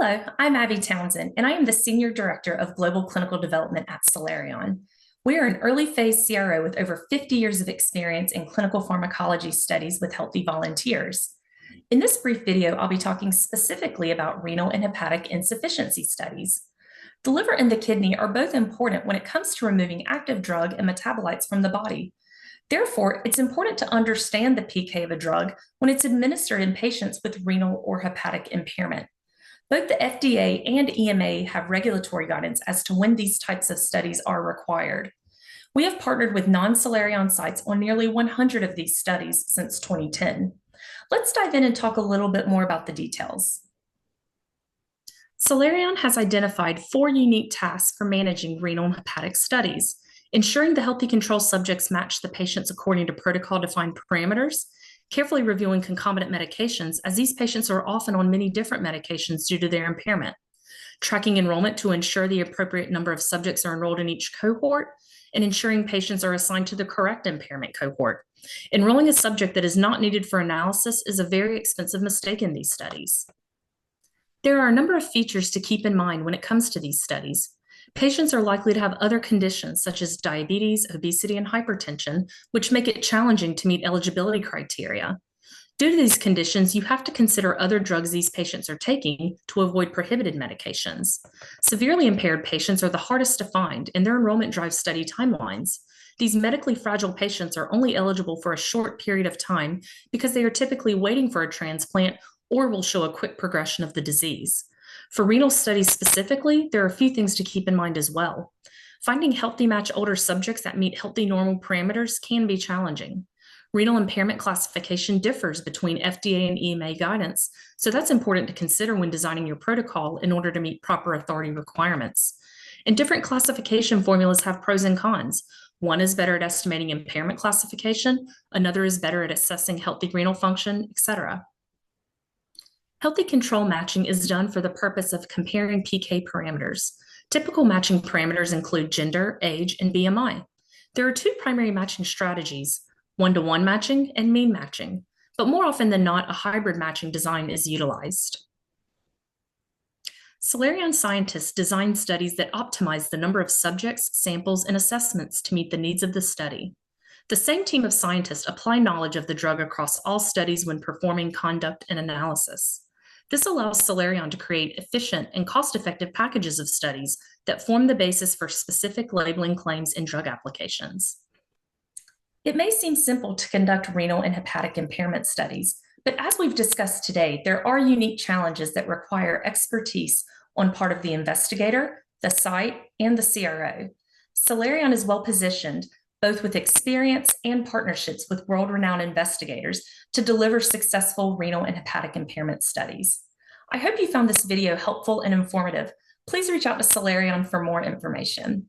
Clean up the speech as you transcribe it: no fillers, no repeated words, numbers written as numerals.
Hello, I'm Abbey Townsend, and I am the Senior Director of Global Clinical Development at Celerion. We are an early phase CRO with over 50 years of experience in clinical pharmacology studies with healthy volunteers. In this brief video, I'll be talking specifically about renal and hepatic insufficiency studies. The liver and the kidney are both important when it comes to removing active drug and metabolites from the body. Therefore, it's important to understand the PK of a drug when it's administered in patients with renal or hepatic impairment. Both the FDA and EMA have regulatory guidance as to when these types of studies are required. We have partnered with non-Celerion sites on nearly 100 of these studies since 2010. Let's dive in and talk a little bit more about the details. Celerion has identified 4 unique tasks for managing renal and hepatic studies: ensuring the healthy control subjects match the patients according to protocol-defined parameters, carefully reviewing concomitant medications, as these patients are often on many different medications due to their impairment, tracking enrollment to ensure the appropriate number of subjects are enrolled in each cohort, and ensuring patients are assigned to the correct impairment cohort. Enrolling a subject that is not needed for analysis is a very expensive mistake in these studies. There are a number of features to keep in mind when it comes to these studies. Patients are likely to have other conditions such as diabetes, obesity, and hypertension, which make it challenging to meet eligibility criteria. Due to these conditions, you have to consider other drugs these patients are taking to avoid prohibited medications. Severely impaired patients are the hardest to find, and their enrollment drives study timelines. These medically fragile patients are only eligible for a short period of time because they are typically waiting for a transplant or will show a quick progression of the disease. For renal studies specifically, there are a few things to keep in mind as well. Finding healthy match older subjects that meet healthy normal parameters can be challenging. Renal impairment classification differs between FDA and EMA guidance, so that's important to consider when designing your protocol in order to meet proper authority requirements. And different classification formulas have pros and cons. One is better at estimating impairment classification, another is better at assessing healthy renal function, etc. Healthy control matching is done for the purpose of comparing PK parameters. Typical matching parameters include gender, age, and BMI. There are 2 primary matching strategies: one-to-one matching and mean matching, but more often than not, a hybrid matching design is utilized. Celerion scientists design studies that optimize the number of subjects, samples, and assessments to meet the needs of the study. The same team of scientists apply knowledge of the drug across all studies when performing conduct and analysis. This allows Celerion to create efficient and cost-effective packages of studies that form the basis for specific labeling claims in drug applications. It may seem simple to conduct renal and hepatic impairment studies, but as we've discussed today, there are unique challenges that require expertise on part of the investigator, the site, and the CRO. Celerion is well positioned, both with experience and partnerships with world-renowned investigators, to deliver successful renal and hepatic impairment studies. I hope you found this video helpful and informative. Please reach out to Celerion for more information.